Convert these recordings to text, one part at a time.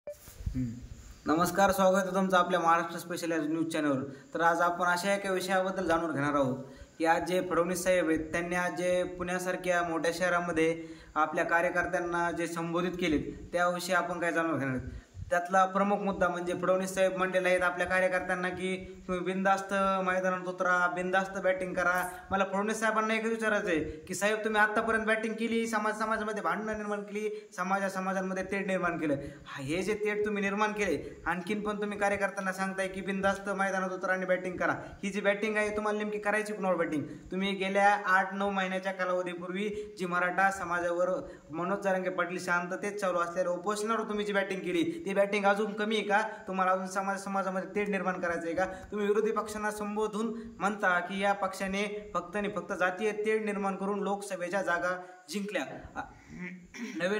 नमस्कार, स्वागत आहे तुमचं आपल्या महाराष्ट्र स्पेशल न्यूज चॅनलवर। तर आज आपण अशा एका विषयाबद्दल जाणून घेणार आहोत की आज जे फडणवीस साहेब आहेत त्यांनी आज जे पुण्यासारख्या मोठ्या शहरामध्ये आपल्या कार्यकर्त्यांना जे संबोधित केले त्याविषयी आपण काय जाणून घेणार आहोत। त्यातला प्रमुख मुद्दा म्हणजे फडणवीस साहेब म्हणलेले आहेत आपल्या कार्यकर्त्यांना की तुम्ही बिनधास्त मैदानात उतरा, बिनधास्त बॅटिंग करा। मला फडणवीस साहेबांना एकच विचारायचं आहे की साहेब तुम्ही आतापर्यंत बॅटिंग केली, समाजामध्ये भांडणं निर्माण केली, समाजामध्ये तेढ निर्माण केलं, हे जे तेढ तुम्ही निर्माण केले आणखीन पण तुम्ही कार्यकर्त्यांना सांगताय की बिनधास्त मैदानात उतरा आणि बॅटिंग करा। ही जी बॅटिंग आहे तुम्हाला नेमकी करायची कुणावर बॅटिंग? तुम्ही गेल्या 8-9 महिन्याच्या कालावधीपूर्वी जी मराठा समाजावर मनोज जरांगे पाटील शांततेत चालू असलेल्या उपोषणावर तुम्ही जी बॅटिंग केली ती बॅटिंग अजून कमी आहे का? तुम्हाला अजून समाजामध्ये तेढ निर्माण करायचं आहे का? तुम्ही विरोधी पक्षांना संबोधून म्हणता की या पक्षाने फक्त जातीय तेढ निर्माण करून लोकसभेच्या जागा जिंकल्या,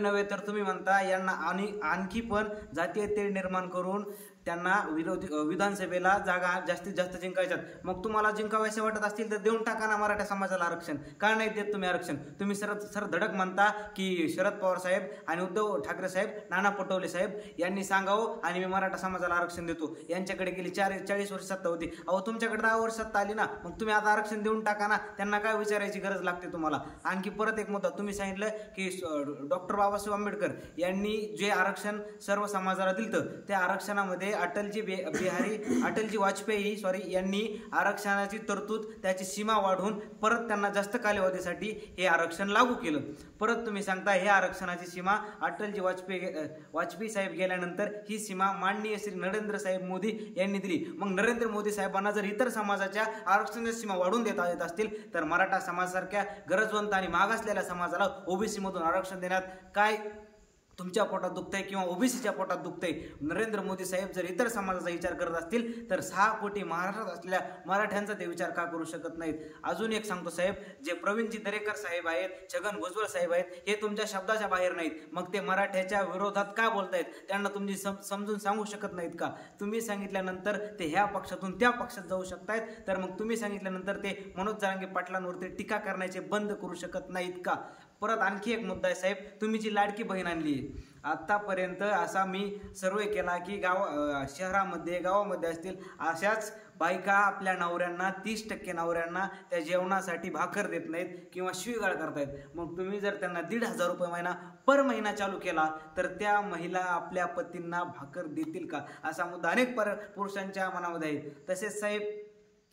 नवे तर तुम्ही म्हणता यांना आणखी पण जातीय तेढ निर्माण करून त्यांना विधानसभेला जागा जास्तीत जास्त जिंकायच्यात। मग तुम्हाला जिंकावायचे वाटत असतील तर देऊन टाका ना मराठा समाजाला आरक्षण। का नाही देत तुम्ही आरक्षण? तुम्ही सर धडक म्हणता की शरद पवार साहेब आणि उद्धव ठाकरे साहेब, नाना पटोले साहेब यांनी सांगावं आणि मी मराठा समाजाला आरक्षण देतो। यांच्याकडे गेली 40 वर्ष सत्ता होती, अहो तुमच्याकडे 10 वर्ष सत्ता आली ना, मग तुम्ही आता आरक्षण देऊन टाका ना, त्यांना काय विचारायची गरज लागते तुम्हाला? आणखी परत एक मुद्दा, तुम्ही सांगितलं की डॉक्टर बाबासाहेब आंबेडकर यांनी जे आरक्षण सर्व समाजाला दिलं त्या आरक्षणामध्ये अटलजी वाजपेयी यांनी आरक्षणाची तरतूद त्याची सीमा वाढवून परत त्यांना जास्त कालावधीसाठी हे आरक्षण लागू केलं। परत तुम्ही सांगता हे आरक्षणाची सीमा अटलजी वाजपेयी साहेब गेल्यानंतर ही सीमा माननीय श्री नरेंद्र साहेब मोदी यांनी दिली। मग नरेंद्र मोदी साहेबांना जर इतर समाजाच्या आरक्षणाची सीमा वाढवून देता येत असतील तर मराठा समाजासारख्या गरजवंत आणि मागासलेल्या समाजाला ओबीसी मधून आरक्षण देण्यात काय तुमच्या पोटात दुखतंय किंवा ओबीसीच्या पोटात दुखतंय? नरेंद्र मोदी साहेब जर इतर समाजाचा विचार करत असतील तर 6 कोटी महाराष्ट्रात असलेल्या मराठ्यांचा ते विचार का करू शकत नाहीत? अजून एक सांगतो साहेब, जे प्रवीणजी दरेकर साहेब आहेत, छगन भुजबळ साहेब आहेत, हे तुमच्या शब्दाच्या बाहेर नाहीत, मग ते मराठ्याच्या विरोधात का बोलतायत? त्यांना तुम्ही समजून सांगू शकत नाहीत का? तुम्ही सांगितल्यानंतर ते ह्या पक्षातून त्या पक्षात जाऊ शकतायत, तर मग तुम्ही सांगितल्यानंतर ते मनोज जरांगे पाटलांवरती टीका करण्याचे बंद करू शकत नाहीत का? परत आणखी एक मुद्दा आहे साहेब, तुम्ही जी लाडकी बहीण आणली आतापर्यंत असा मी सर्वे केला की शहरामध्ये गावामध्ये असतील अशाच बायका आपल्या नवऱ्यांना 30% नवऱ्यांना त्या जेवणासाठी भाकर देत नाहीत किंवा शिवीगाळ करतायत। मग तुम्ही जर त्यांना 1,500 रुपये पर महिना चालू केला तर त्या महिला आपल्या पतींना भाकर देतील का? असा मुद्दा अनेक पुरुषांच्या मनामध्ये आहे। तसेच साहेब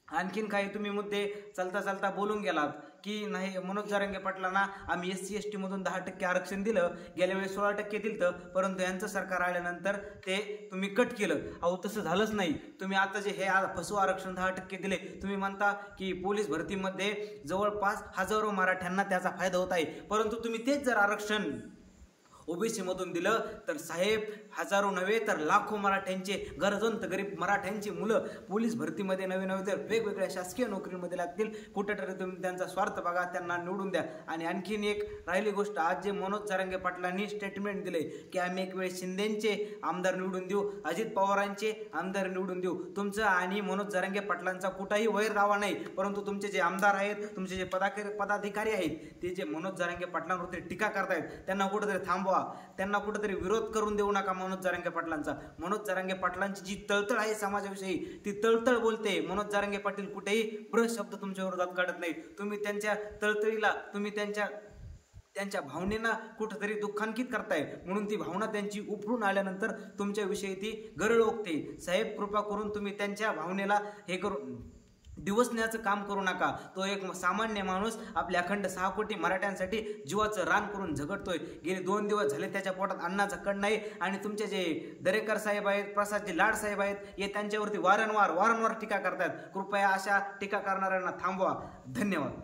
आणखीन काही तुम्ही मुद्दे चालता बोलून गेलात की नाही मनोज जरांगे पाटलांना आम्ही SC ST मधून 10% आरक्षण दिलं, गेल्या वेळेस 16% दिलं, परंतु यांचं सरकार आल्यानंतर ते तुम्ही कट केलं। अहो तसं झालंच नाही। तुम्ही आता जे हे फसव आरक्षण 10% दिले, तुम्ही म्हणता की पोलीस भरतीमध्ये जवळपास हजारो मराठ्यांना त्याचा फायदा होत आहे, परंतु तुम्ही तेच जर आरक्षण ओबीसी मधून दिलं तर साहेब हजारो नव्हे तर लाखो मराठ्यांचे गरजवंत गरीब मराठ्यांची मुलं पोलीस भरतीमध्ये नवे तर वेगवेगळ्या शासकीय नोकरीमध्ये लागतील। कुठेतरी तुम्ही त्यांचा स्वार्थ बघा, त्यांना निवडून द्या। आणि आणखीन एक राहिली गोष्ट, आज जे मनोज जरांगे पाटलांनी स्टेटमेंट दिले की आम्ही एक वेळ शिंदेचे आमदार निवडून देऊ, अजित पवारांचे आमदार निवडून देऊ, तुमचं आणि मनोज जरांगे पाटलांचा कुठलाही वैर दावा नाही, परंतु तुमचे जे आमदार आहेत, तुमचे जे पदाधिकारी आहेत, ते जे मनोज जरांगे पाटलांवरती टीका करतायत त्यांना कुठेतरी थांबवा, त्यांना कुठेतरी विरोध करून देऊ नका मनोज जरांगे पाटलांचा। मनोज जरांगे पाटलांची जी तळतळ आहे समाजाविषयी ती तळतळ बोलते। मनोज जरांगे पाटील कुठेही शब्द तुमच्या विरोधात काढत नाही। तुम्ही त्यांच्या तळतळीला, तुम्ही त्यांच्या भावनेला कुठेतरी दुःखांकित करताय, म्हणून ती भावना त्यांची उपरून आल्यानंतर तुमच्याविषयी ती गरळ ओकते। साहेब कृपा करून तुम्ही त्यांच्या भावनेला हे करून दिवसण्याचं काम करू नका। तो एक सामान्य माणूस आपल्या अखंड 6 कोटी मराठ्यांसाठी जीवाचं रान करून झगडतोय। गेले 2 दिवस झाले त्याच्या पोटात अन्नाचा कण नाही आणि तुमचे जे दरेकर साहेब आहेत, प्रसादजी लाड साहेब आहेत, हे त्यांच्यावरती वारंवार टीका करतात। कृपया अशा टीका करणाऱ्यांना थांबवा। धन्यवाद।